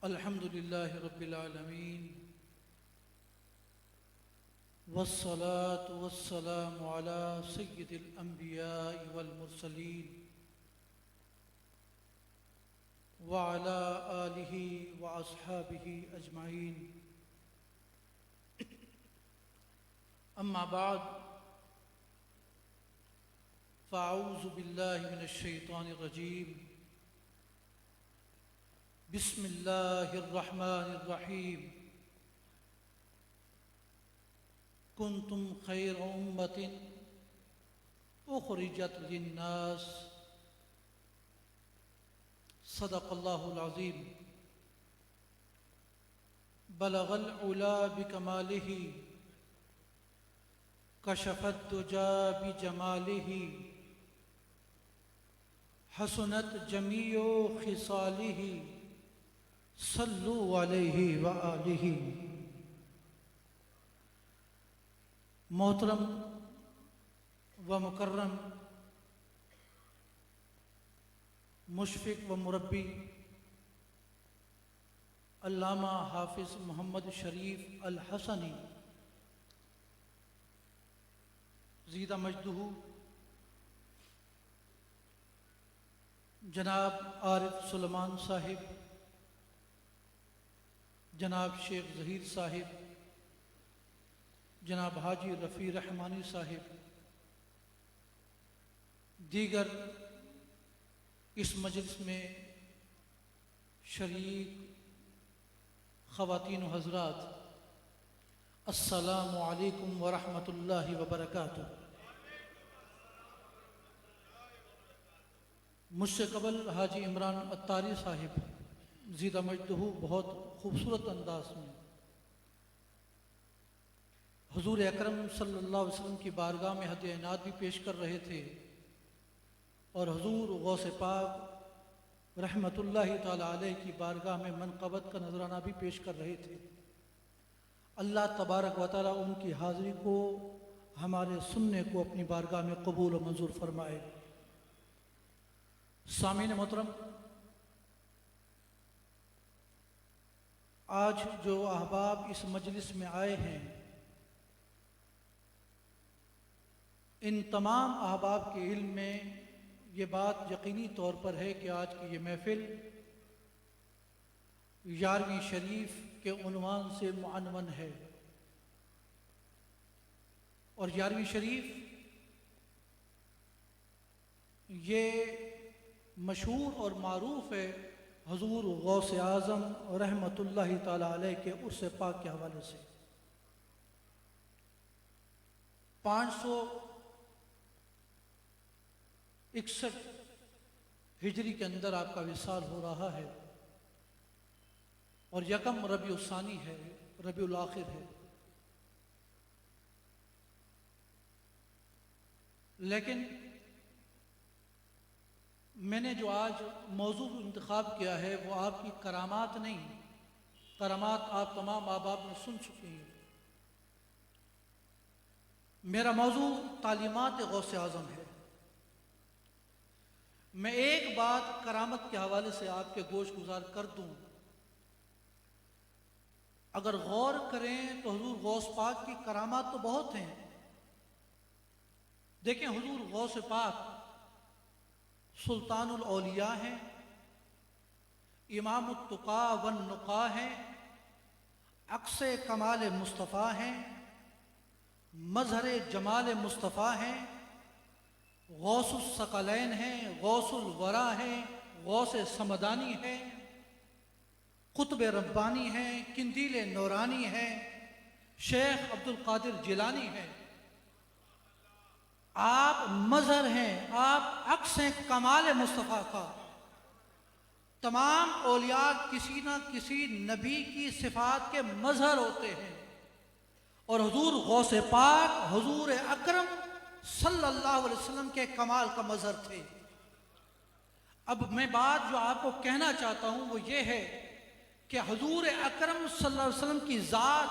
अल्हम्दुलिल्लाहि रब्बिल आलमीन वस्सलातु वस्सलामु अला सय्यिदिल अंबियाइ वल मुरसलीन व अला आलिहि व अस्हाबिहि अजमाइन। अम्मा बाद फ़अऊज़ु बिल्लाहि मिनश शैतानिर रजीम। बिस्मिल्लाहिर्रहमानिर्रहीम। कुंतुम खैर उम्मतिन उखरिजत लिन्नास। सदक़ल्लाहुल अज़ीम। बलगल उला बिकमालिही कशफत दुजा बिजमालिही हसनत जमीओ खिसालिही सल्लु अलैहि व आलिही। मोहतरम व मुकर्रम मुशफ़िक़ व मुरब्बी अल्लामा हाफिज़ मोहम्मद शरीफ अल हसनी ज़ीदा मजदूहू, जनाब आरिफ सुलेमान साहिब, जनाब शेख ज़हीर साहिब, जनाब हाजी रफ़ी रहमानी साहिब, दीगर इस मजलिस में शरीक ख़वातीन व हज़रात, अस्सलामु अलैकुम व रहमतुल्लाहि व बरकातुहू। मुझसे कबल हाजी इमरान अत्तारी साहिब ज़ीदा मजदूहू बहुत खूबसूरत अंदाज में हुज़ूर अकरम सल्लल्लाहु अलैहि वसल्लम की बारगाह में हद इनात भी पेश कर रहे थे और हुज़ूर गौसे पाक रहमतुल्लाहि ताला अलैह की बारगाह में मनक़बत का नजराना भी पेश कर रहे थे। अल्लाह तबारक व तआला उनकी हाज़िरी को, हमारे सुनने को अपनी बारगाह में कबूल व मंजूर फरमाए। सामीन मोहतरम, आज जो अहबाब इस मजलिस में आए हैं, इन तमाम अहबाब के इल्म में ये बात यकीनी तौर पर है कि आज की ये महफ़िल 11वीं शरीफ के उन्वान से मुअन्वन है और 11वीं शरीफ ये मशहूर और मारूफ है हुज़ूर गौसे आज़म रहमतुल्लाहि ताला अलैह के उर्स पाक के हवाले से। 561 हिजरी के अंदर आपका विसाल हो रहा है और यकम रबीउल सानी है, रबीउल आखिर है। लेकिन मैंने जो आज मौजू इंतखाब किया है वो आपकी करामात नहीं, करामात आप तमाम अहबाब में सुन चुके हैं। मेरा मौजू तालीमात गौसे आज़म है। मैं एक बात करामत के हवाले से आपके गोश गुजार कर दूं, अगर गौर करें तो हुजूर गौस पाक की करामात तो बहुत हैं। देखें, हुजूर गौस पाक सुल्तानुल औलिया हैं, इमामुत तुका वन नुका हैं, अक्से कमाल मुस्तफ़ा हैं, मजहर जमाल मुस्तफ़ा हैं, गौसुस सकलैन हैं, गौसुल वरा हैं, गौसे समदानी हैं, कुतुब रब्बानी हैं, किंदील नूरानी हैं, शेख अब्दुल कादिर जिलानी हैं। आप मजहर हैं, आप अक्स हैं कमाल मुस्तफ़ा का। तमाम औलिया किसी न किसी नबी की सिफात के मजहर होते हैं और हुजूर गौसे पाक हुजूर अकरम सल्लल्लाहु अलैहि वसल्लम के कमाल का मजहर थे। अब मैं बात जो आपको कहना चाहता हूं वो ये है कि हुजूर अकरम सल्लल्लाहु अलैहि वसल्लम की ज़ात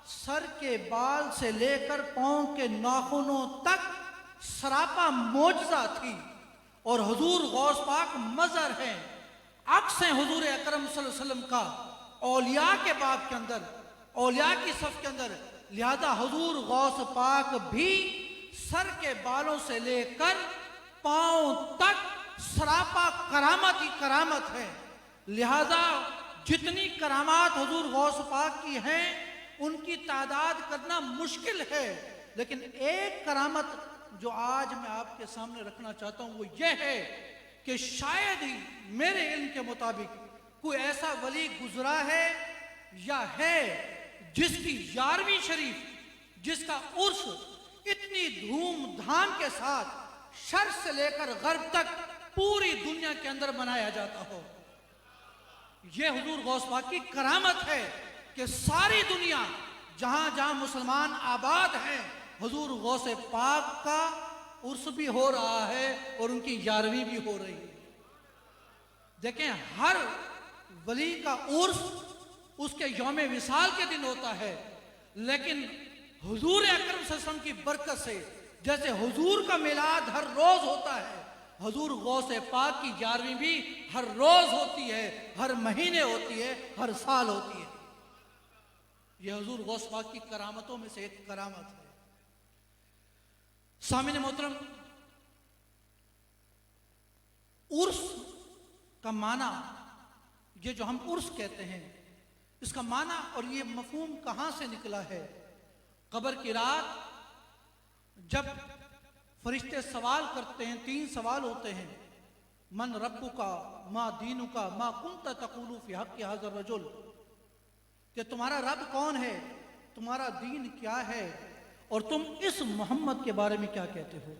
सर के बाल से लेकर पाँव के नाखूनों तक सरापा मोजज़ा थी और हुजूर गौस पाक मजहर हैं, अक्स हैं हुजूर अकरम सल्लल्लाहु अलैहि वसल्लम का। औलिया के बाब के अंदर, औलिया की सफ के अंदर। लिहाजा हुजूर गौस पाक भी सर के बालों से लेकर पांव तक सरापा करामत ही करामत है। लिहाजा जितनी करामात हुजूर गौस पाक की हैं उनकी तादाद करना मुश्किल है, लेकिन एक करामत जो आज मैं आपके सामने रखना चाहता हूं वो ये है कि शायद ही मेरे इल्म के मुताबिक कोई ऐसा वली गुजरा है या है जिसकी 11वीं शरीफ, जिसका उर्स इतनी धूमधाम के साथ शर्क से लेकर गर्ब तक पूरी दुनिया के अंदर मनाया जाता हो। यह हुजूर गौस पाक की करामत है कि सारी दुनिया जहां जहां मुसलमान आबाद हैं, हुजूर गौस पाक का उर्स भी हो रहा है और उनकी 11वीं भी हो रही है। देखें, हर वली का उर्स उसके यौम विसाल के दिन होता है, लेकिन हुजूर अकरम सल्लल्लाहु अलैहि वसल्लम की बरकत से जैसे हुजूर का मिलाद हर रोज होता है, हुजूर गौस पाक की 11वीं भी हर रोज होती है, हर महीने होती है, हर साल होती है। यह हुजूर गौस पाक की करामतों में से एक करामत है। सामिन मोहतरम, उर्स का माना, ये जो हम उर्स कहते हैं, इसका माना और ये मफहूम कहां से निकला है? कब्र की रात जब फरिश्ते सवाल करते हैं, 3 सवाल होते हैं, मन रब्बुका, मा दीनुका, मा कुंता तक़ूलु फी हक़्क़ि हाज़ा रजुल, कि तुम्हारा रब कौन है, तुम्हारा दीन क्या है और तुम इस मोहम्मद के बारे में क्या कहते हो।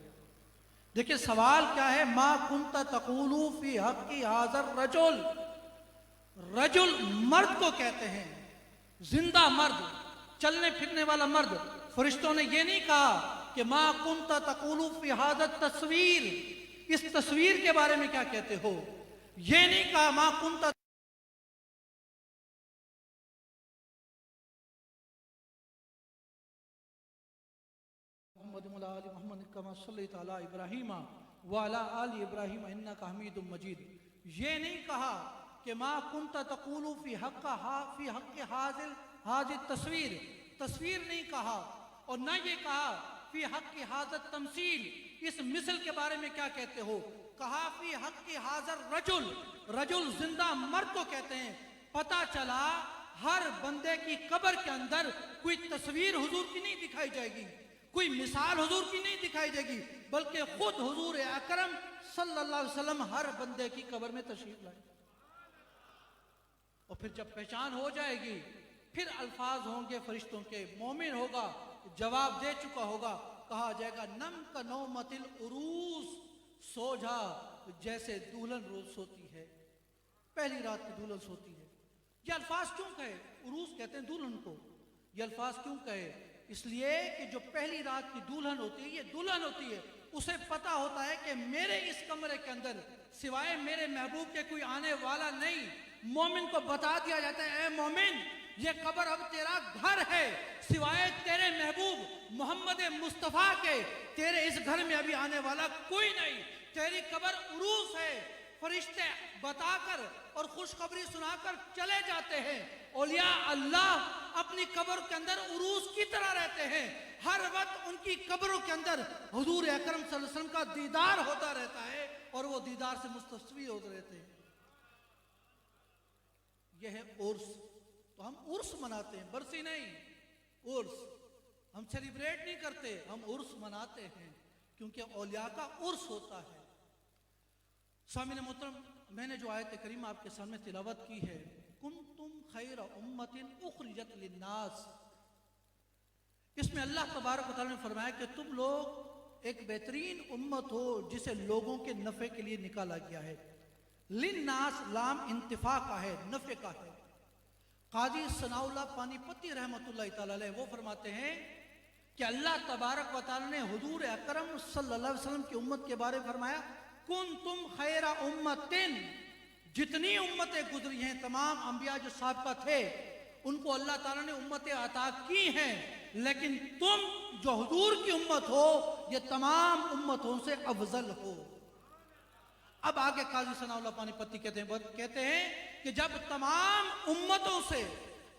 देखिए सवाल क्या है, मा कुंता तक़ूलु फी हक़्क़ि हाज़ा रजुल। रजुल मर्द को कहते हैं, जिंदा मर्द, चलने फिरने वाला मर्द। फरिश्तों ने यह नहीं कहा कि मा कुंता तक़ूलु फी हाज़ा तस्वीर, इस तस्वीर के बारे में क्या कहते हो। यह नहीं कहा मा कुंता मोहम्मद कमा सल्लल्लाहु अला इब्राहीम व अला आलि इब्राहीम इन्नका हमीदुम मजीद। ये नहीं कहा कि मा कुंता तक़ूलु फी हक़्क़ि हाज़िल तस्वीर, तस्वीर नहीं कहा, और ना ये कहा फी हक़्क़ि हाज़ा तमसील, इस मिसल के बारे में क्या कहते हो। कहा फी हक़्क़ि हाज़ा रजुल, रजुल जिंदा मर्द को कहते हैं। पता चला हर बंदे की कब्र के अंदर कोई तस्वीर हुजूर की नहीं दिखाई जाएगी, कोई मिसाल हुजूर की नहीं दिखाई देगी, बल्कि खुद हुजूर अकरम सल्लल्लाहु अलैहि वसल्लम हर बंदे की कब्र में तशरीफ लाए। और फिर जब पहचान हो जाएगी, फिर अल्फाज होंगे फरिश्तों के, मोमिन होगा, जवाब दे चुका होगा, कहा जाएगा नम का नौमतिल उरूस, सो जा जैसे दुल्हन रोज सोती है, पहली रात की दुल्हन सोती है। ये अल्फाज क्यों कहे, उरूस कहते हैं दुल्हन को, ये अल्फाज क्यों कहे, इसलिए कि जो पहली रात की दुल्हन होती है, ये दुल्हन होती है, उसे पता होता है कि मेरे इस कमरे के अंदर सिवाय मेरे महबूब के कोई आने वाला नहीं। मोमिन को बता दिया जाता है, ए मोमिन, ये कब्र अब तेरा घर है, सिवाय तेरे महबूब मोहम्मद मुस्तफ़ा के तेरे इस घर में अभी आने वाला कोई नहीं, तेरी कब्र उरूस है। फरिश्ते बताकर और खुशखबरी सुनाकर चले जाते हैं। औलिया अल्लाह अपनी कब्र के अंदर उरूस की तरह रहते हैं, हर वक्त उनकी कब्रों के अंदर हुजूर अकरम सल्लल्लाहु अलैहि वसल्लम का दीदार होता रहता है और वो दीदार से मुस्तफ़ी होते रहते हैं। यह है उर्स। तो हम उर्स मनाते हैं, बरसी नहीं, उर्स हम सेलिब्रेट नहीं करते, हम उर्स मनाते हैं क्योंकि औलिया का उर्स होता है। सामिन मोहतरम, मैंने जो आयत करीम आपके सामने तिलावत की है, कुंतुम खैर उम्मतिन उखरिजत लिन्नास, इसमें अल्लाह तबारक व तआला ने फरमाया कि तुम लोग एक बेहतरीन उम्मत हो जिसे लोगों के नफ़े के लिए निकाला गया है। लिन्नास लाम इंतिफा का है, नफ़े का है। काजी सनाउल्लाह पानीपती रहमतुल्लाह तआला अलैह वो फरमाते हैं कि अल्लाह तबारक व तआला ने हुजूर अकरम सल्लल्लाहु अलैहि वसल्लम की उम्मत के बारे में फरमाया, कुन तुम खैरा उम्मतिन, जितनी उम्मतें गुजरी हैं, तमाम अंबिया जो साबिक़ा थे उनको अल्लाह ताला ने उम्मतें अता की हैं, लेकिन तुम जो हुजूर की उम्मत हो ये तमाम उम्मतों से अफजल हो। अब आगे काजी सनाउल्लाह पानीपती कहते हैं कि जब तमाम उम्मतों से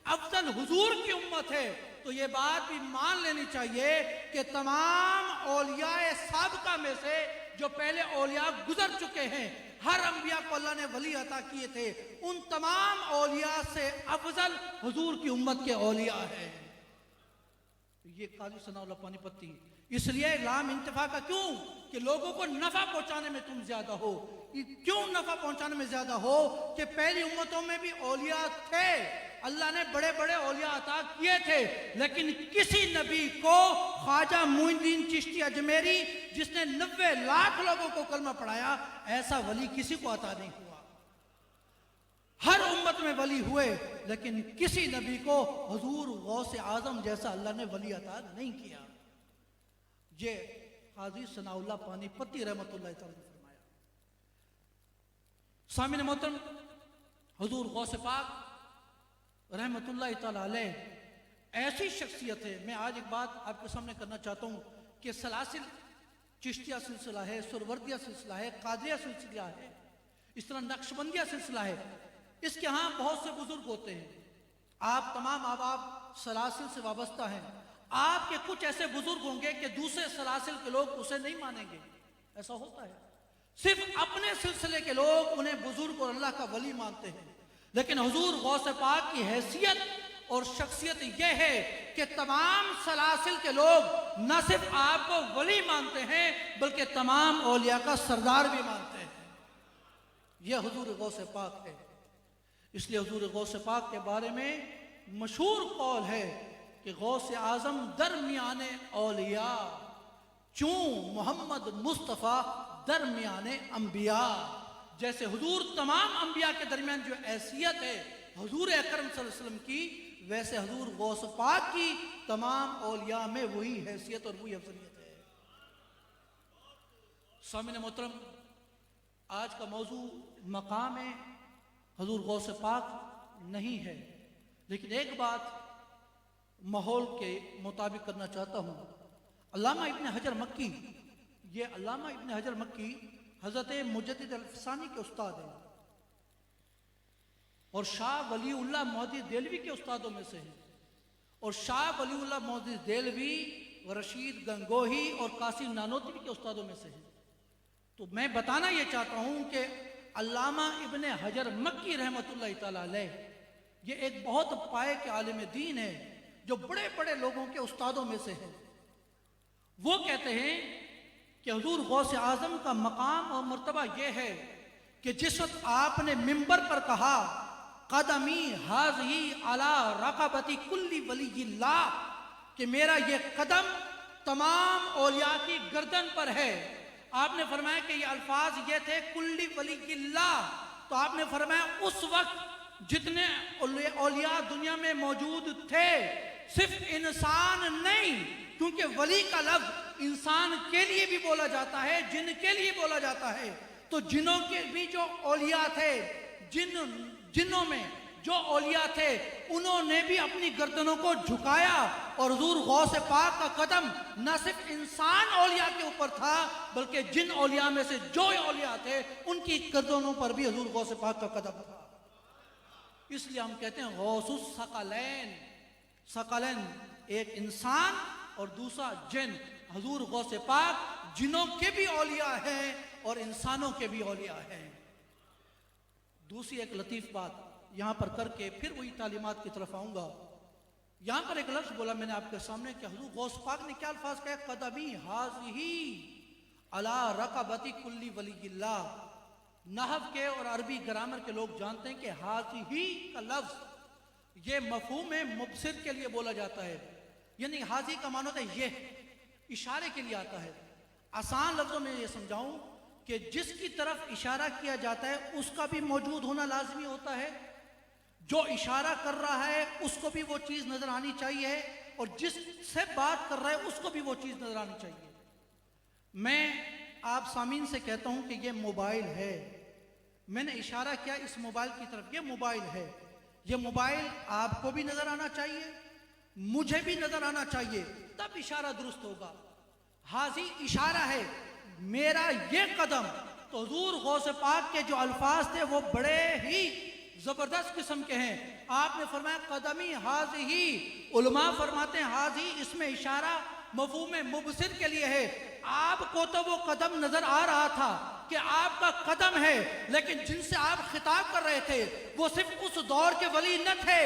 अफजल हुजूर की उम्मत है तो ये बात भी मान लेनी चाहिए कि तमाम औलियाए साबिका में से जो पहले औलिया गुजर चुके हैं, हर अंबिया को अल्लाह ने वली अता किए थे, उन तमाम औलिया से अफजल हुजूर की उम्मत के औलिया है। ये काजी सनाउल्लाह पानीपती। इसलिए लाम इंतफा का क्यों कि लोगों को नफा पहुंचाने में तुम ज्यादा हो। क्यों नफा पहुंचाने में ज्यादा हो कि पहली उम्मतों में भी औलिया थे, अल्लाह ने बड़े बड़े औलिया अता किए थे, लेकिन किसी नबी को ख्वाजा मुइनुद्दीन चिश्ती अजमेरी जिसने 90 लाख लोगों को कलमा पढ़ाया, ऐसा वली किसी को अता नहीं हुआ। हर उम्मत में वली हुए, लेकिन किसी नबी को हुजूर गौसे आजम जैसा अल्लाह ने वली अता नहीं किया। ये काजी सनाउल्लाह पानीपती रहमतुल्लाह तआला ने फरमाया। सामिन मोहतरम, हुजूर गौसे पाक रहमतुल्लाह तआला अलैह ऐसी शख्सियत है। मैं आज एक बात आपके सामने करना चाहता हूँ कि सलासिल चिश्तिया सिलसिला है, सुरवर्दिया सिलसिला है, कादरिया सिलसिला है, इस तरह नक्शबंदिया सिलसिला है, इसके यहाँ बहुत से बुजुर्ग होते हैं। आप तमाम आप सलासिल से वाबस्ता हैं, आपके कुछ ऐसे बुजुर्ग होंगे कि दूसरे सलासिल के लोग उसे नहीं मानेंगे, ऐसा होता है। सिर्फ अपने सिलसिले के लोग उन्हें बुजुर्ग और अल्लाह का वली मानते हैं, लेकिन हुजूर गौसे पाक की हैसियत और शख्सियत यह है कि तमाम सलासिल के लोग न सिर्फ आपको वली मानते हैं बल्कि तमाम औलिया का सरदार भी मानते हैं। यह हुजूर गौसे पाक है। इसलिए हुजूर गौसे पाक के बारे में मशहूर कौल है कि गौसे आजम दरमियाने औलिया चूं मोहम्मद मुस्तफ़ा दरमियाने अंबिया। जैसे हुजूर तमाम अंबिया के दरमियान जो हैसियत है हुजूर अकरम सल्लल्लाहु अलैहि वसल्लम की, वैसे हुजूर गौस पाक की तमाम औलिया में वही हैसियत और वही अफजलियत है। सामिन मोहतरम, आज का मौजू मकाम हुजूर गौस पाक नहीं है, लेकिन एक बात माहौल के मुताबिक करना चाहता हूँ। अल्लामा इब्न हजर मक्की, ये अल्लामा इब्न हजर मक्की हज़रत मुजद्दिद अल-अफ़सानी के उस्ताद हैं और शाह वलीउल्लाह मौदी देलवी के उस्तादों में से हैं। और शाह वलीउल्लाह मौदी देलवी, रशीद गंगोही और कासिम नानोतवी के उस्तादों में से हैं। तो मैं बताना ये चाहता हूँ कि अल्लामा इब्न हजर मक्की रहमतुल्लाह तआला अलैह ये एक बहुत पाए के आलिम दीन है जो बड़े बड़े लोगों के उस्तादों में से है। वो कहते हैं कि हुजूर गौसे आजम का मकाम और मर्तबा यह है कि जिस वक्त आपने मिंबर पर कहा कदमी हाज़ी अला रक़बती कुल्ली वलीयिल्लाह, कि मेरा ये कदम तमाम औलिया की गर्दन पर है, आपने फरमाया कि ये अल्फाज ये थे कुल्ली वलीयिल्लाह। तो आपने फरमाया उस वक्त जितने औलिया दुनिया में मौजूद थे, सिर्फ इंसान नहीं, क्योंकि वली का लफ्ज इंसान के लिए भी बोला जाता है, जिन के लिए बोला जाता है। तो जिनों के भी जो औलिया थे, जिन्नों में जो औलिया थे, उन्होंने भी अपनी गर्दनों को झुकाया और हुजूर गौसे पाक का कदम न सिर्फ इंसान औलिया के ऊपर था बल्कि जिन औलिया में से जो औलिया थे उनकी गर्दनों पर भी हुजूर गौसे पाक का कदम था। इसलिए हम कहते हैं गौसुस सकलैन, सकलैन एक इंसान और दूसरा जिन। हुजूर गौसे पाक जिनों के भी औलिया हैं और इंसानों के भी औलिया हैं। दूसरी एक लतीफ बात यहाँ पर करके फिर वही तालीमात की तरफ आऊँगा। यहाँ पर एक लफ्ज़ बोला मैंने आपके सामने कि हुजूर गौस पाक ने क्या अल्फाज कहा, कदमी हाज़िही अला रक़बती कुल्ली वलीयिल्लाह। नहव के और अरबी ग्रामर के लोग जानते हैं कि हाज़िही का लफ्ज़ ये मफ़हूम मुबसिर के लिए बोला जाता है, यानी हाज़ी का मानो होता है ये इशारे के लिए आता है। आसान लफ्ज़ों में ये समझाऊं कि जिसकी तरफ इशारा किया जाता है उसका भी मौजूद होना लाजमी होता है, जो इशारा कर रहा है उसको भी वो चीज़ नज़र आनी चाहिए और जिससे बात कर रहा है उसको भी वो चीज़ नज़र आनी चाहिए। मैं आप सामीन से कहता हूं कि ये मोबाइल है, मैंने इशारा किया इस मोबाइल की तरफ, ये मोबाइल है, ये मोबाइल आपको भी नज़र आना चाहिए, मुझे भी नज़र आना चाहिए, तब इशारा दुरुस्त होगा। हाजी इशारा है, मेरा ये कदम। तो हुजूर गौसे पाक के जो अल्फाज थे वो बड़े ही जबरदस्त किस्म के हैं। आपने फरमाया कदमी हाज़िही, उलमा फरमाते हैं हाज़ी इसमें इशारा मफ़हूम मुबसिर के लिए है। आपको तो वो कदम नजर आ रहा था कि आपका कदम है, लेकिन जिनसे आप खिताब कर रहे थे वो सिर्फ उस दौर के वली न थे,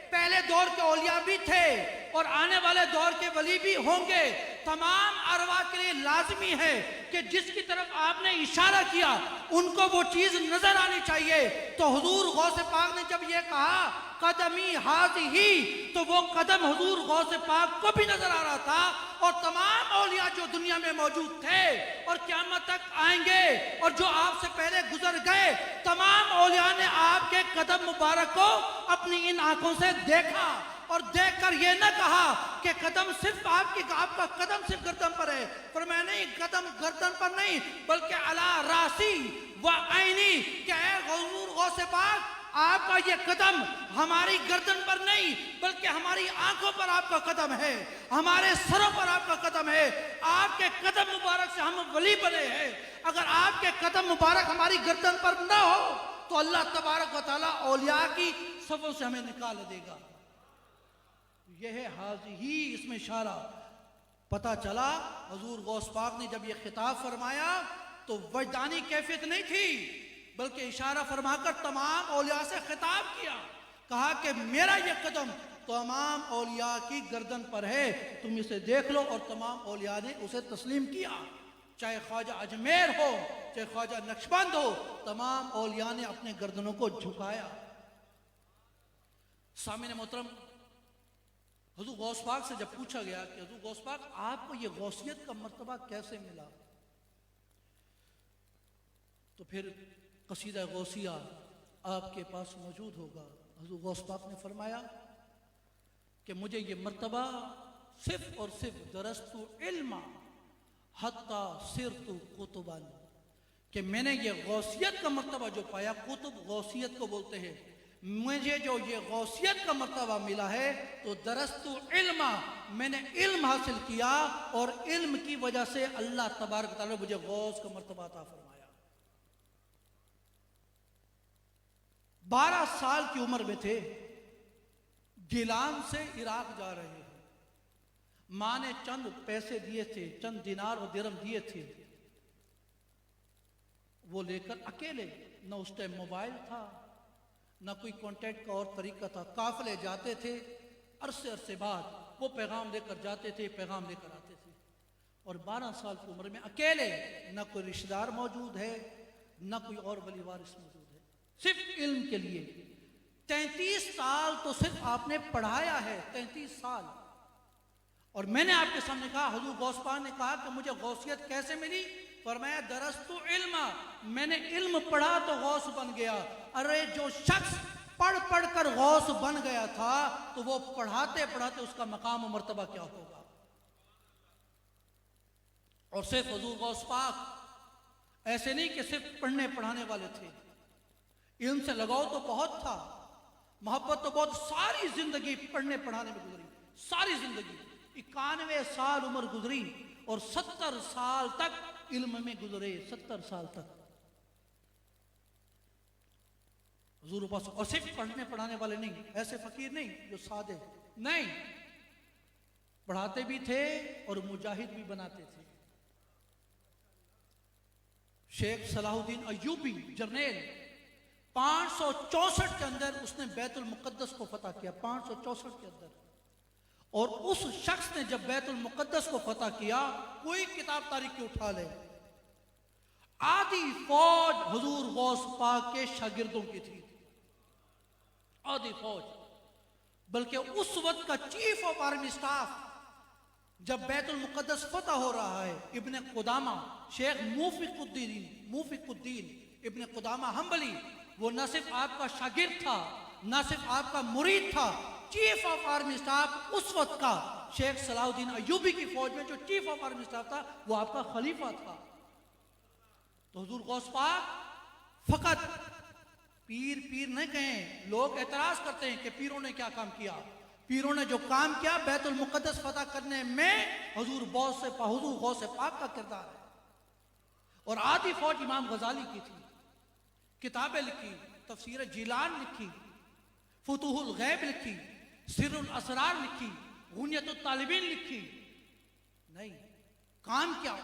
पहले दौर के औलिया भी थे और आने वाले दौर के वली भी होंगे। तमाम अरवा के लिए लाजमी है कि जिसकी तरफ आपने इशारा किया उनको वो चीज नजर आनी चाहिए। तो हुजूर गौसे पाक ने जब ये कहा कदमी हाज़िही, तो वो कदम हुजूर गौसे पाक को भी नजर आ रहा था और तमाम औलिया जो दुनिया में मौजूद थे और क़यामत तक आएंगे और जो आपसे पहले गुजर गए, तमाम औलिया ने आपके कदम मुबारक को अपनी इन आंखों से देखा और देखकर ये न कहा कि कदम सिर्फ आपका कदम सिर्फ गर्दन पर है। पर मैं नहीं, कदम गर्दन पर नहीं बल्कि अला रासी व आईनी, क्या है हुजूर गौसे पाक आपका ये कदम हमारी गर्दन पर नहीं बल्कि हमारी आंखों पर आपका कदम है, हमारे सरों पर आपका कदम है। आपके कदम मुबारक से हम वली बने हैं। अगर आपके कदम मुबारक हमारी गर्दन पर न हो तो अल्लाह तबारक व तआला औलिया की सफों से हमें निकाल देगा। यह है हाज़िही, इसमें इशारा। पता चला हुजूर गौस पाक ने जब यह खिताब फरमाया तो वजदानी कैफियत नहीं थी बल्कि इशारा फरमाकर तमाम औलिया से खिताब किया। कहा कि मेरा यह कदम तमाम औलिया की गर्दन पर है, तुम इसे देख लो। और तमाम औलिया ने उसे तस्लीम किया, चाहे ख्वाजा अजमेर हो चाहे ख्वाजा नक्शबंद हो, तमाम औलिया ने अपने गर्दनों को झुकाया। सामने मोहतरम, हुजूर गौस पाक से जब पूछा गया कि हुजूर गौस पाक आपको ये गौसियत का मर्तबा कैसे मिला, तो फिर कसीदा गौसिया आपके पास मौजूद होगा। हुजूर गौस पाक ने फरमाया कि मुझे ये मर्तबा सिर्फ और सिर्फ दरस्तु इल्मा हत्ता सिरतु कुतुबन, कि मैंने ये गौसियत का मर्तबा जो पाया, कुतुब गौसियत को बोलते हैं, मुझे जो ये गौसियत का मर्तबा मिला है तो दरस्तु इल्मा, मैंने इल्म हासिल किया और इल्म की वजह से अल्लाह तबारक तआला मुझे गौस का मर्तबा अता फरमाया। 12 साल की उम्र में थे, गिलान से इराक जा रहे हैं। माँ ने चंद पैसे दिए थे, चंद दिनार और दिरहम दिए थे, वो लेकर अकेले, न उस टाइम मोबाइल था न कोई कांटेक्ट का और तरीका था। काफिले जाते थे, अरसे बाद वो पैगाम लेकर जाते थे, पैगाम लेकर आते थे। और 12 साल की उम्र में अकेले, न कोई रिश्तेदार मौजूद है न कोई और वली वारिस मौजूद है, सिर्फ इल्म के लिए। 33 साल तो सिर्फ आपने पढ़ाया है, 33 साल। और मैंने आपके सामने कहा, हुजूर गौस पाक ने कहा कि मुझे गौसियत कैसे मिली, फरमाया दरस्तु इल्मा, मैंने इल्म पढ़ा तो गौस बन गया। अरे जो शख्स पढ़ कर गौस बन गया था तो वो पढ़ाते पढ़ाते उसका मकाम और मर्तबा क्या होगा। और सिर्फ हुजूर गौस पाक ऐसे नहीं कि सिर्फ पढ़ने पढ़ाने वाले थे, इल्म से लगाव तो बहुत था, मोहब्बत तो बहुत, सारी जिंदगी पढ़ने पढ़ाने में गुजरी, सारी जिंदगी 91 साल उम्र गुजरी और 70 साल तक इल्म में गुजरे, 70 साल तक हुजूर पास। और सिर्फ पढ़ने पढ़ाने वाले नहीं, ऐसे फकीर नहीं जो सादे नहीं, पढ़ाते भी थे और मुजाहिद भी बनाते थे। शेख सलाहुद्दीन अय्यूबी जर्नेल 564 के अंदर उसने बैतुल मुकद्दस को फतह किया, 564 के अंदर। और उस शख्स ने जब बैतुल मुकद्दस को फतह किया, कोई किताब तारीख की उठा ले, आधी फौज हुजूर गौस पाक के शागिर्दों की थी, आधी फौज। बल्कि उस वक्त का चीफ ऑफ आर्मी स्टाफ जब बैतुल मुकद्दस फतह हो रहा है, इब्ने कुदामा, शेख मुफिकुद्दीन इब्ने कुदामा हम्बली, वो न सिर्फ आपका शागिर्द था न सिर्फ आपका मुरीद था, चीफ ऑफ आर्मी स्टाफ उस वक्त का शेख सलाहुद्दीन अय्यूबी की फौज में जो चीफ ऑफ आर्मी स्टाफ था वो आपका खलीफा था। तो हुजूर गौस पाक फकत पीर नहीं कहें, लोग एतराज करते हैं कि पीरों ने क्या काम किया। पीरों ने जो काम किया बैतुल मुकद्दस फतह करने में हुजूर गौस पाक का किरदार है। और आधी फौज इमाम गजाली की थी, किताबें लिखी, तफसीर जिलान लिखी, फुतूहुल गैब लिखी, सिरुल असरार लिखी, गुनियतुत तालिबीन लिखी। नहीं, काम क्या?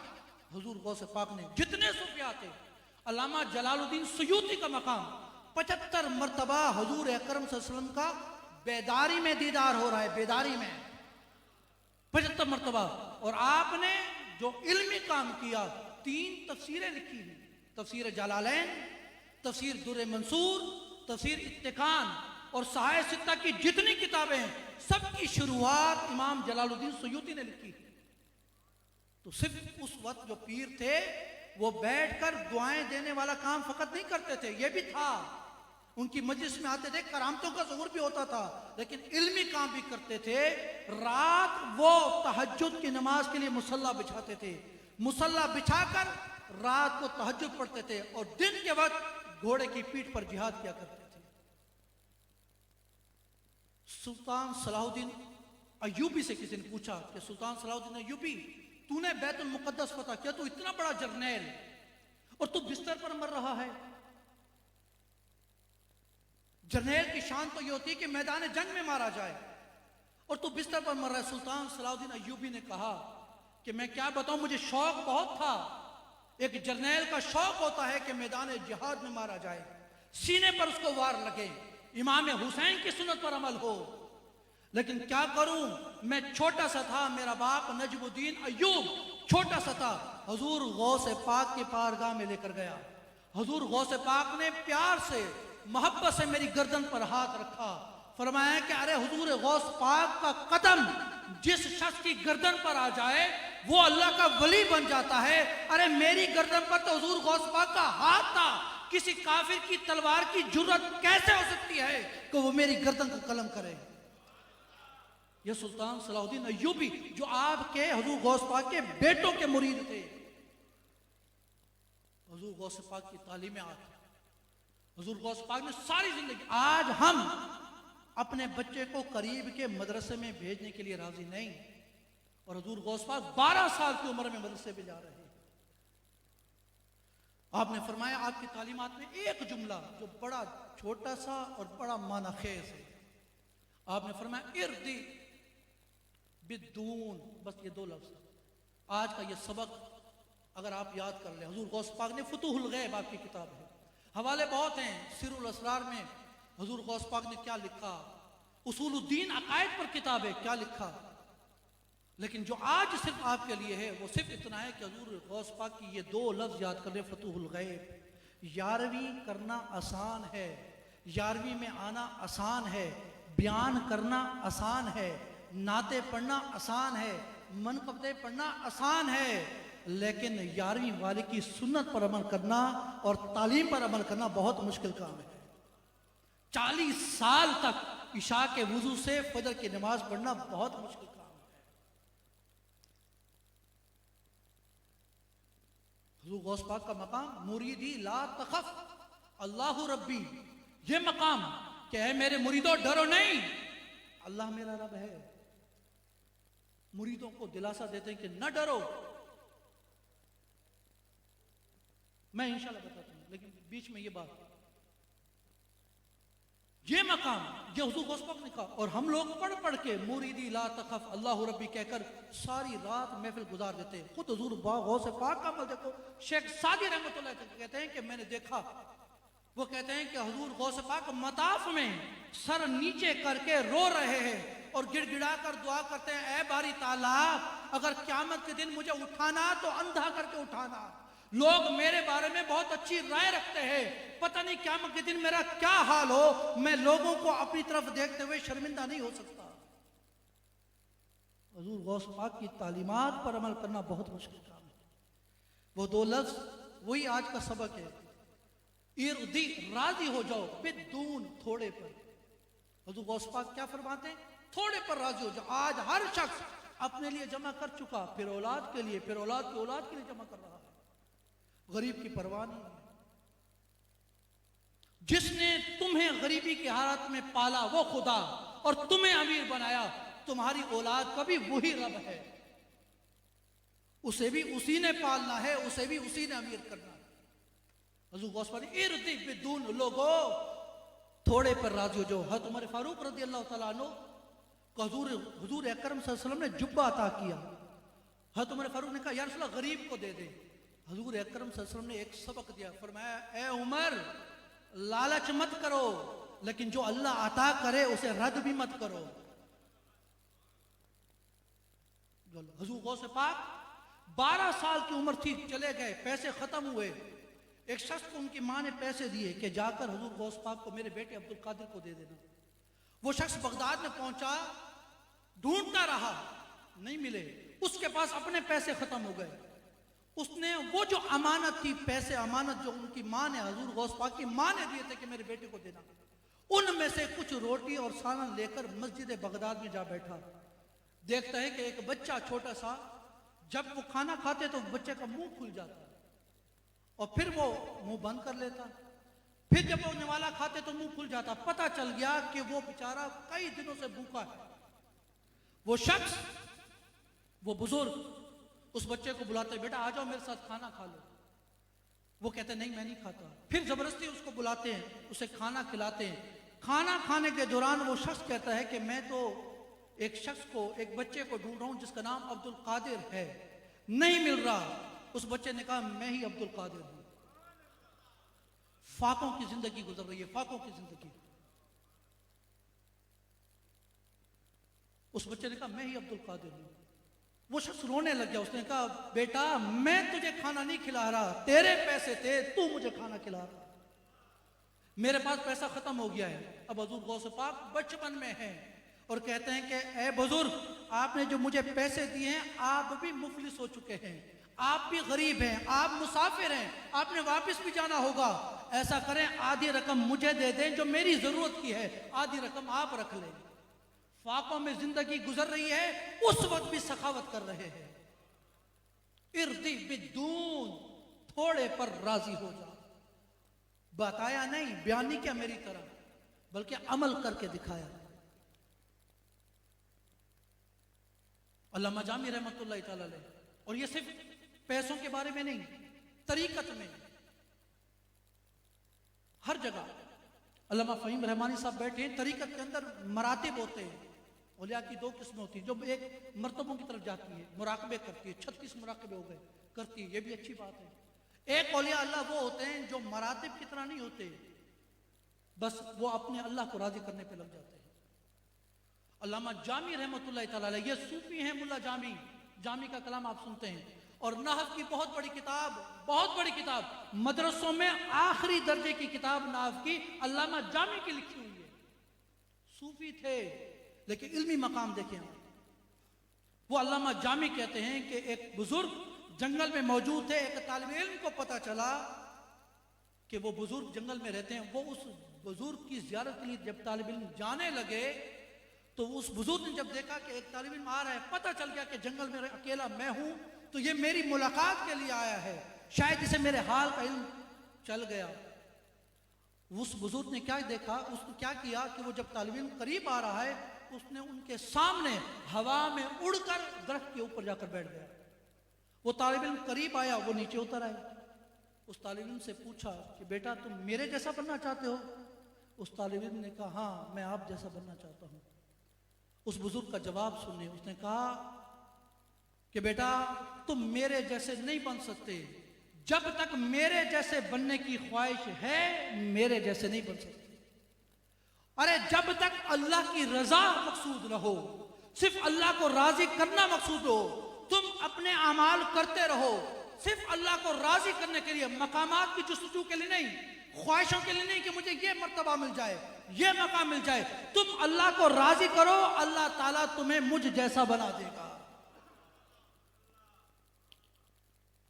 हुजूर गौसे पाक ने जितने सूफिया थे, अल्लामा जलालुद्दीन सुयूती का मकाम 75 मरतबा हुजूर अकरम सल्लल्लाहु अलैहि वसल्लम का बेदारी में दीदार हो रहा है, बेदारी में 75 मरतबा। और आपने जो इल्मी काम किया, 3 तफसीरें लिखी हैं, तफसीर जलालैन, तफसीर दुर्र मंसूर, तफसीर इत्तिकान और सहाय सित्ता की जितनी किताबें हैं सबकी शुरुआत इमाम जलालुद्दीन सुयूती ने लिखी। तो सिर्फ उस वक्त जो पीर थे वो बैठकर दुआएं देने वाला काम फकत नहीं करते थे, ये भी था, उनकी मजलिस में आते थे, करामतों का ज़ुहूर भी होता था, लेकिन इल्मी काम भी करते थे। रात वो तहज्जुद की नमाज के लिए मुसल्ला बिछाते थे, मुसल्ला बिछाकर रात को तहज्जुद पढ़ते थे और दिन के वक्त घोड़े की पीठ पर जिहाद किया करते थे। सुल्तान सलाहुद्दीन अय्यूबी से किसी ने पूछा कि सुल्तान सलाहुद्दीन अय्यूबी, तूने बैतुल मुकद्दस फतह किया, तू इतना बड़ा जर्नैल और तू बिस्तर पर मर रहा है। जर्नैल की शान तो यह होती है कि मैदान जंग में मारा जाए और तू बिस्तर पर मर रहा है। सुल्तान सलाहुद्दीन अय्यूबी ने कहा कि मैं क्या बताऊं, मुझे शौक बहुत था, एक जर्नैल का शौक होता है कि मैदान जिहाद में मारा जाए, सीने पर उसको वार लगे, इमाम हुसैन की सुन्नत पर अमल हो। लेकिन क्या करूं, मैं छोटा सा था, मेरा बाप नजमुद्दीन अय्यूब छोटा सा था। हुजूर गौसे पाक के पारगाह में लेकर गया, हुजूर गौसे पाक ने प्यार से मोहब्बत से मेरी गर्दन पर हाथ रखा, फरमाया कि अरे हुजूर गौस पाक का कदम जिस शख्स की गर्दन पर आ जाए वो अल्लाह का वली बन जाता है। अरे मेरी गर्दन पर तो हुजूर गौस पाक का हाथ था, किसी काफिर की तलवार की जुर्रत कैसे हो सकती है कि वो मेरी गर्दन को कलम करे। ये सुल्तान सलाहुद्दीन अय्यूबी जो आपके हुजूर गौस पाक के बेटों के मुरीद थे, हुजूर गौस पाक की तालीमात, हुजूर गौस पाक ने सारी जिंदगी। आज हम अपने बच्चे को करीब के मदरसे में भेजने के लिए राजी नहीं, और हुजूर गौस पाक 12 साल की उम्र में मदरसे पे जा रहे हैं। आपने फरमाया आपकी तालीमात में एक जुमला जो बड़ा छोटा सा और बड़ा मानाखेज है, आपने फरमाया इर्दी बिद्दून, बस ये 2 लफ्ज। आज का ये सबक अगर आप याद कर लें, हुजूर गौस पाक ने फुतूहुल गैब आपकी किताब है, हवाले बहुत हैं, सिरुल असरार में हुजूर गौस पाक ने क्या लिखा, उसूलुद्दीन अकायद पर किताब है, क्या लिखा। लेकिन जो आज सिर्फ आपके लिए है वो सिर्फ इतना है कि हुजूर गौस पाक की ये 2 लफ्ज याद कर लें, फतूहुल गैब। 11वीं करना आसान है, 11वीं में आना आसान है, बयान करना आसान है, नाते पढ़ना आसान है, मनकबते पढ़ना आसान है, लेकिन 11वीं वाले की सुन्नत पर अमल करना और तालीम पर अमल करना बहुत मुश्किल काम है। 40 साल तक इशा के वुजू से फजर की नमाज पढ़ना बहुत मुश्किल काम है। हुजूर गौस पाक का मकाम मुरीदी ला तखफ अल्लाहु रब्बी, ये मकाम क्या है, मेरे मुरीदों डरो नहीं, अल्लाह मेरा रब है। मुरीदों को दिलासा देते हैं कि न डरो। मैं इंशाल्लाह बताता हूं, लेकिन बीच में ये बात, ये मकाम ये हुजूर गौस पाक ने कहा, और हम लोग पढ़ पढ़ के मुरीदी ला तखफ अल्लाहु रब्बी कहकर सारी रात महफिल गुजार देते हैं। खुद हुजूर गौस पाक का अमल देखो। शेख सादी रहमतुल्लाह कहते हैं कि मैंने देखा, वो कहते हैं कि हुजूर गौस पाक मताफ में सर नीचे करके रो रहे हैं और गिड़गिड़ा कर दुआ करते हैं, ऐ बारी ताला अगर क़यामत के दिन मुझे उठाना तो अंधा करके उठाना। लोग मेरे बारे में बहुत अच्छी राय रखते हैं, पता नहीं क़यामत के दिन मेरा क्या हाल हो, मैं लोगों को अपनी तरफ देखते हुए शर्मिंदा नहीं हो सकता। हुजूर गौस पाक की तालीमात पर अमल करना बहुत मुश्किल काम है। वो 2 लफ्ज वही आज का सबक है, इर्दी राजी हो जाओ, बिद्दून थोड़े पर। हुजूर गौस पाक क्या फरमाते हैं, थोड़े पर राजी हो जाओ। आज हर शख्स अपने लिए जमा कर चुका, फिर औलाद के लिए, फिर औलाद की औलाद के लिए जमा कर रहा है, गरीब की परवाह नहीं है। जिसने तुम्हें गरीबी की हालत में पाला वो खुदा, और तुम्हें अमीर बनाया तुम्हारी औलाद का भी वही रब है, उसे भी उसी ने पालना है, उसे भी उसी ने अमीर करना है। हुजूर गौस पाक इर्दी बिद्दून, लोगो थोड़े पर राजी हो जाओ। हज़रत उमर फारूक रज़ी अल्लाह तआला अन्हु को हुजूर अकरम सल्लल्लाहु अलैहि वसल्लम ने जुब्बा अता किया। हज़रत उमर फारूक ने कहा या रसूल अल्लाह गरीब को दे दे। हुजूर अकरम सल्लल्लाहु अलैहि वसल्लम ने एक सबक दिया, फरमाया ए उमर लालच मत करो, लेकिन जो अल्लाह अता करे उसे रद्द भी मत करो। हुजूर गौसे पाक 12 साल की उम्र थी, चले गए, पैसे खत्म हुए। एक शख्स को उनकी माँ ने पैसे दिए कि जाकर हुजूर गौस पाक को मेरे बेटे अब्दुल कादिर को दे देना। वो शख्स बगदाद में पहुंचा, ढूंढता रहा, नहीं मिले। उसके पास अपने पैसे खत्म हो गए। उसने वो जो अमानत थी, पैसे अमानत जो उनकी माँ ने, हुजूर गौस पाक की माँ ने दिए थे कि मेरे बेटे को देना, उनमें से कुछ रोटी और सालन लेकर मस्जिद बगदाद में जा बैठा। देखता है कि एक बच्चा छोटा सा, जब वो खाना खाते तो बच्चे का मुंह खुल जाता और फिर वो मुंह बंद कर लेता। फिर जब वो निवाला खाते तो मुंह खुल जाता। पता चल गया कि वो बेचारा कई दिनों से भूखा है। वो शख्स, वो बुजुर्ग उस बच्चे को बुलाते, बेटा आ जाओ मेरे साथ खाना खा लो। वो कहते नहीं मैं नहीं खाता। फिर जबरदस्ती उसको बुलाते हैं, उसे खाना खिलाते हैं। खाना खाने के दौरान वो शख्स कहता है कि मैं तो एक शख्स को, एक बच्चे को ढूंढ रहा हूं जिसका नाम अब्दुल कादिर है, नहीं मिल रहा। उस बच्चे ने कहा मैं ही अब्दुल कादिर हूं। फाकों की जिंदगी गुजर रही है, फाकों की जिंदगी। उस बच्चे ने कहा मैं ही अब्दुल कादिर हूं। वो शख्स रोने लग गया। उसने कहा बेटा मैं तुझे खाना नहीं खिला रहा, तेरे पैसे थे, तू मुझे खाना खिला रहा। मेरे पास पैसा खत्म हो गया है। अब हुजूर गौस पाक बचपन में हैं और कहते हैं कि ए बुजुर्ग, आपने जो मुझे पैसे दिए हैं, आप भी मुफलिस हो चुके हैं, आप भी गरीब हैं, आप मुसाफिर हैं, आपने वापस भी जाना होगा। ऐसा करें आधी रकम मुझे दे दें जो मेरी जरूरत की है, आधी रकम आप रख लें। फाकों में जिंदगी गुजर रही है, उस वक्त भी सखावत कर रहे हैं। इर्दी बिदून, थोड़े पर राजी हो जा। बताया नहीं, बयान नहीं किया मेरी तरह, बल्कि अमल करके दिखाया। अल्लामा जामी रहमतुल्लाह तआला अलैह। और ये सिर्फ पैसों के बारे में नहीं, तरीकत में हर जगह। अल्लामा फहीम रहमानी साहब बैठे हैं, तरीकत के अंदर मरातिब होते हैं। औलिया की 2 किस्में होती हैं, जो एक मर्तबों की तरफ जाती है, मुराकबे करती है, 36 मुराकबे हो गए करती है, ये भी अच्छी बात है। एक औलिया अल्लाह वो होते हैं जो मरातिब की तरह नहीं होते, बस वो अपने अल्लाह को राजी करने पे लग जाते हैं। अल्लामा जामी रहमतुल्लाह तआला अलैह, ये सूफी हैं मुल्ला जामी। जामी का कलाम आप सुनते हैं। और नहव की बहुत बड़ी किताब, बहुत बड़ी किताब, मदरसों में आखिरी दर्जे की किताब नहव की अल्लामा जामी की लिखी हुई है। सूफी थे लेकिन इल्मी मकाम देखें आप। वो अल्लामा जामी कहते हैं कि एक बुजुर्ग जंगल में मौजूद थे। एक तालिब इल्म को पता चला कि वो बुजुर्ग जंगल में रहते हैं। वो उस बुजुर्ग की जियारत के लिए जब तालिब इल्म जाने लगे तो उस बुजुर्ग ने जब देखा कि एक तालिब इल्म आ रहा है, पता चल गया कि जंगल में अकेला मैं हूं, तो ये मेरी मुलाकात के लिए आया है, शायद इसे मेरे हाल का इल्म चल गया। उस बुजुर्ग ने क्या देखा, उसने क्या किया कि वो जब तालिब इल्म करीब आ रहा है, उसने उनके सामने हवा में उड़कर दरख्त के ऊपर जाकर बैठ गया। वो तालिब इल्म करीब आया, वो नीचे उतर आया। उस तालिब इल्म से पूछा कि बेटा तुम मेरे जैसा बनना चाहते हो? उस तालिब इल्म ने कहा हाँ मैं आप जैसा बनना चाहता हूं। उस बुजुर्ग का जवाब सुने, उसने कहा कि बेटा तुम मेरे जैसे नहीं बन सकते, जब तक मेरे जैसे बनने की ख्वाहिश है मेरे जैसे नहीं बन सकते। अरे जब तक अल्लाह की रजा मकसूद न हो, सिर्फ अल्लाह को राजी करना मकसूद हो, तुम अपने अमाल करते रहो, सिर्फ अल्लाह को राजी करने के लिए, मकामात की जुस्तजू के लिए नहीं, ख्वाहिशों के लिए नहीं कि मुझे ये मर्तबा मिल जाए, ये मकाम मिल जाए। तुम अल्लाह को राजी करो, अल्लाह ताला तुम्हें मुझ जैसा बना देगा।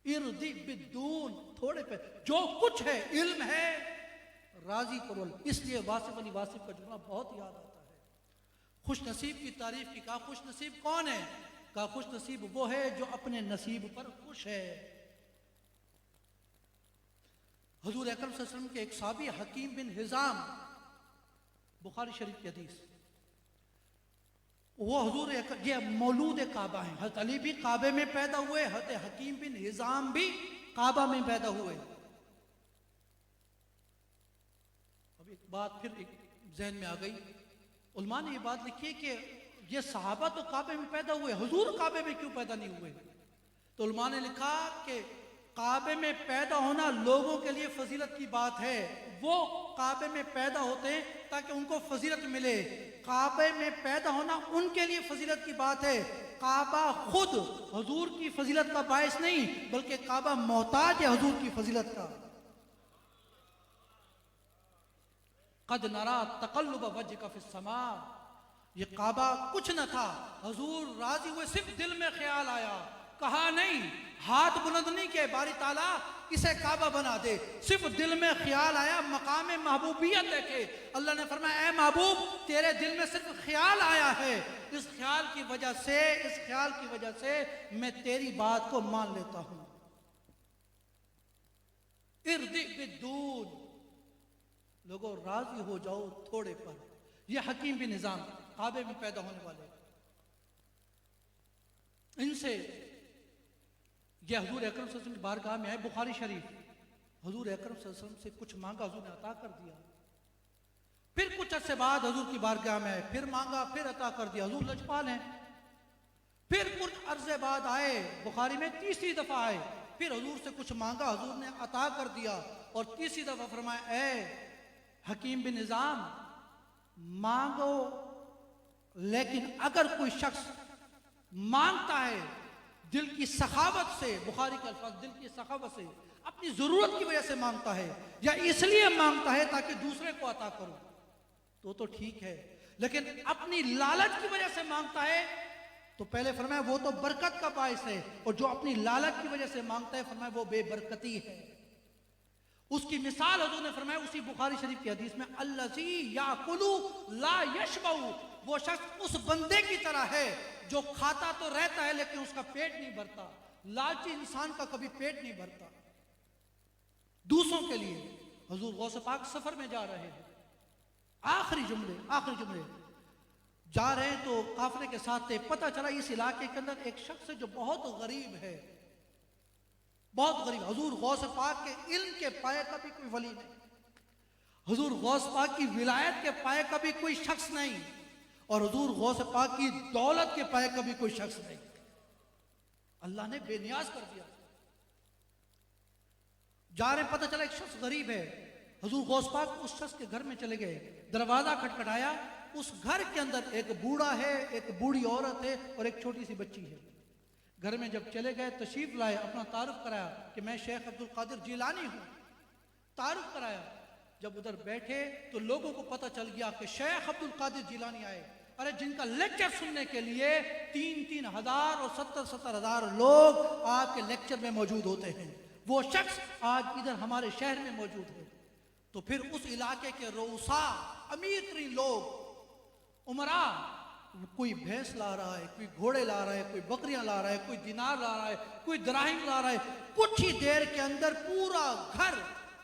इर्दी बिदून, थोड़े पे जो कुछ है, इल्म है, राजी करो। इसलिए वासिफ अली वासिफ का जुमला बहुत याद आता है। खुश नसीब की तारीफ की। कहा खुश नसीब कौन है? कहा खुश नसीब वो है जो अपने नसीब पर खुश है। हुजूर अकरम सल्लल्लाहु अलैहि वसल्लम के एक साहबी हकीम बिन हिजाम, बुखारी शरीफ की हदीस, वो हुजूर ये मौलूद काबा है। हज़रत अली भी काबे में पैदा हुए, हज़रत हकीम बिन हिजाम भी काबा में पैदा हुए। अब एक बात फिर एक जहन में आ गई। उलमा ने ये बात लिखी है कि ये सहाबा तो काबे में पैदा हुए, हुजूर काबे में क्यों पैदा नहीं हुए? तो उलमा ने लिखा कि काबे में पैदा होना लोगों के लिए फजीलत की बात है, वो काबे में पैदा होते हैं ताकि उनको फजीलत मिले। काबे में पैदा होना उनके लिए फजीलत की बात है। काबा खुद हुजूर की फजीलत का बायस नहीं, बल्कि काबा मोहताज है हुजूर की फजीलत का। कद नरा तकल्लुब वजहिका फिस्समा, ये काबा कुछ न था, हुजूर राजी हुए, सिर्फ दिल में ख्याल आया, कहा नहीं, हाथ बुलंद नहीं किए बारी ताला इसे काबा बना दे, सिर्फ दिल में ख्याल आया, मकाम महबूबियत देखे। अल्लाह ने फरमाया ए महबूब तेरे दिल में सिर्फ ख्याल आया है, इस ख्याल की वजह से मैं तेरी बात को मान लेता हूं। इर्दि बिद्दून, लोगों राजी हो जाओ थोड़े पर। यह हकीम बिन निजाम काबे में पैदा होने वाले, इनसे यह हुजूर अकरम सल्लल्लाहु अलैहि वसल्लम की बारगाह में आए। बुखारी शरीफ, हुजूर अकरम सल्लल्लाहु अलैहि वसल्लम से कुछ मांगा, हुजूर ने अता कर दिया। फिर कुछ अरसे बाद हुजूर की बारगाह में आए, फिर मांगा, फिर अता कर दिया। हुजूर लजपाल हैं। फिर कुछ अरसे बाद आए, बुखारी में तीसरी दफा आए, फिर हुजूर से कुछ मांगा, हुजूर ने अता कर दिया। और तीसरी दफा फरमाया ए हकीम बिन निजाम मांगो, लेकिन अगर कोई शख्स मांगता है दिल की सखावत से, बुखारी का अल्फाज, दिल की सखावत से, अपनी जरूरत की वजह से मांगता है या इसलिए मांगता है ताकि दूसरे को अता करो तो ठीक है, लेकिन अपनी लालच की वजह से मांगता है तो पहले फरमाया वो तो बरकत का बायस है, और जो अपनी लालच की वजह से मांगता है फरमाया वो बेबरकती है। उसकी मिसाल हुजूर ने फरमाया उसी बुखारी शरीफ की हदीस में, अल्लज़ी याकुलु ला यशबउ, वो शख्स उस बंदे की तरह है जो खाता तो रहता है लेकिन उसका पेट नहीं भरता। लालची इंसान का कभी पेट नहीं भरता। दूसरों के लिए हुजूर गौस पाक सफर में जा रहे हैं, आखिरी जुमले जा रहे हैं तो काफिले के साथ थे। पता चला इस इलाके के अंदर एक शख्स है जो बहुत गरीब है, बहुत गरीब। हुजूर गौस पाक के इल्म के पाए का भी कोई वली नहीं, हुजूर गौस पाक की विलायत के पाए का भी कोई शख्स नहीं, और हुजूर गौस पाक की दौलत के पाए का भी कोई शख्स नहीं। अल्लाह ने बेनियाज कर दिया। जा रहे पता चला एक शख्स गरीब है। हुजूर गौस पाक उस शख्स के घर में चले गए, दरवाजा खटखटाया, उस घर के अंदर एक बूढ़ा है, एक बूढ़ी औरत है और एक छोटी सी बच्ची है। घर में जब चले गए, तशरीफ लाए, अपना तारुफ कराया कि मैं शेख अब्दुल कादिर जिलानी हूं, तारुफ कराया। जब उधर बैठे तो लोगों को पता चल गया कि शेख अब्दुल कादिर जिलानी आए। अरे जिनका लेक्चर सुनने के लिए 3-3 हजार और 70-70 हजार लोग आपके लेक्चर में मौजूद होते हैं, वो शख्स आज इधर हमारे शहर में मौजूद है। तो फिर उस इलाके के रोसा अमीर तरीन लोग, उमरा, कोई भैंस ला रहा है, कोई घोड़े ला रहा है, कोई बकरियां ला रहा है, कोई दिनार ला रहा है, कोई दराहिम ला रहा है। कुछ ही देर के अंदर पूरा घर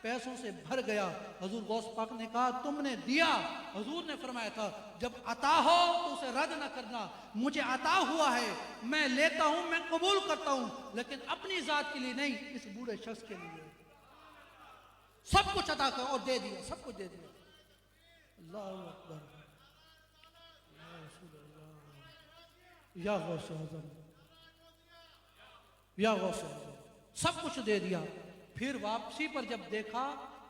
पैसों से भर गया। हुजूर गौस पाक ने कहा तुमने दिया। हुजूर ने फरमाया था जब अता हो तो उसे रद्द न करना। मुझे अता हुआ है, मैं लेता हूं, मैं कबूल करता हूं, लेकिन अपनी जात के लिए नहीं, इस बूढ़े शख्स के लिए। सब कुछ अता कर और दे दिया, सब कुछ दे दिया। अल्लाहु अकबर, या गौस आज़म, या गौस आज़म, सब कुछ दे दिया। फिर वापसी पर जब देखा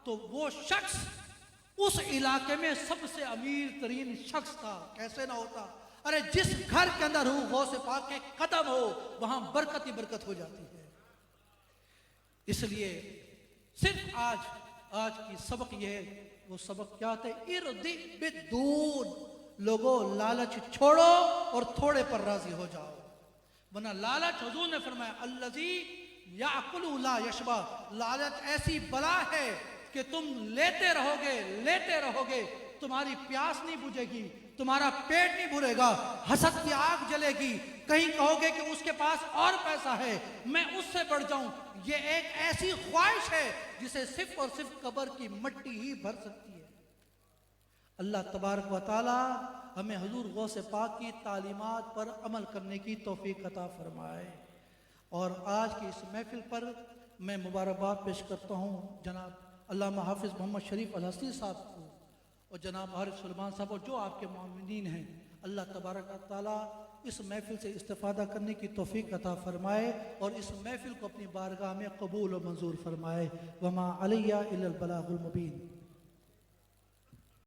तो वो शख्स उस इलाके में सबसे अमीर तरीन शख्स था। कैसे ना होता, अरे जिस घर के अंदर हो गौस पाक के कदम हो वहां बरकत ही बरकत हो जाती है। इसलिए सिर्फ आज की सबक यह है, वो सबक क्या था, इर्दि बिद्दून, लोगों लालच छोड़ो और थोड़े पर राजी हो जाओ, वरना लालच, हुजूर ने फरमाया अल्लज़ी याकुलु ला यशबा, लालच ऐसी बला है कि तुम लेते रहोगे, तुम्हारी प्यास नहीं बुझेगी, तुम्हारा पेट नहीं भरेगा, हसद की आग जलेगी, कहीं कहोगे कि उसके पास और पैसा है, मैं उससे बढ़ जाऊं। ये एक ऐसी ख्वाहिश है जिसे सिर्फ और सिर्फ कब्र की मिट्टी ही भर सकती है। अल्लाह तबारक व तआला हमें हुजूर गौस पाक की तालीमात पर अमल करने की तौफीक अता फरमाए। और आज की इस महफिल पर मैं मुबारकबाद पेश करता हूँ जनाब अल्लामा हाफिज़ मोहम्मद शरीफ अल हसन साहब को और जनाब हारिस सुलेमान साहब और जो आपके मोमिनीन हैं, अल्लाह तबारक व तआला इस महफिल से इस्तिफ़ादा करने की तौफीक अता फ़रमाए और इस महफिल को अपनी बारगाह में कबूल और मंजूर फ़रमाए। वमा अलैया इल्लल बलागुल मुबीन।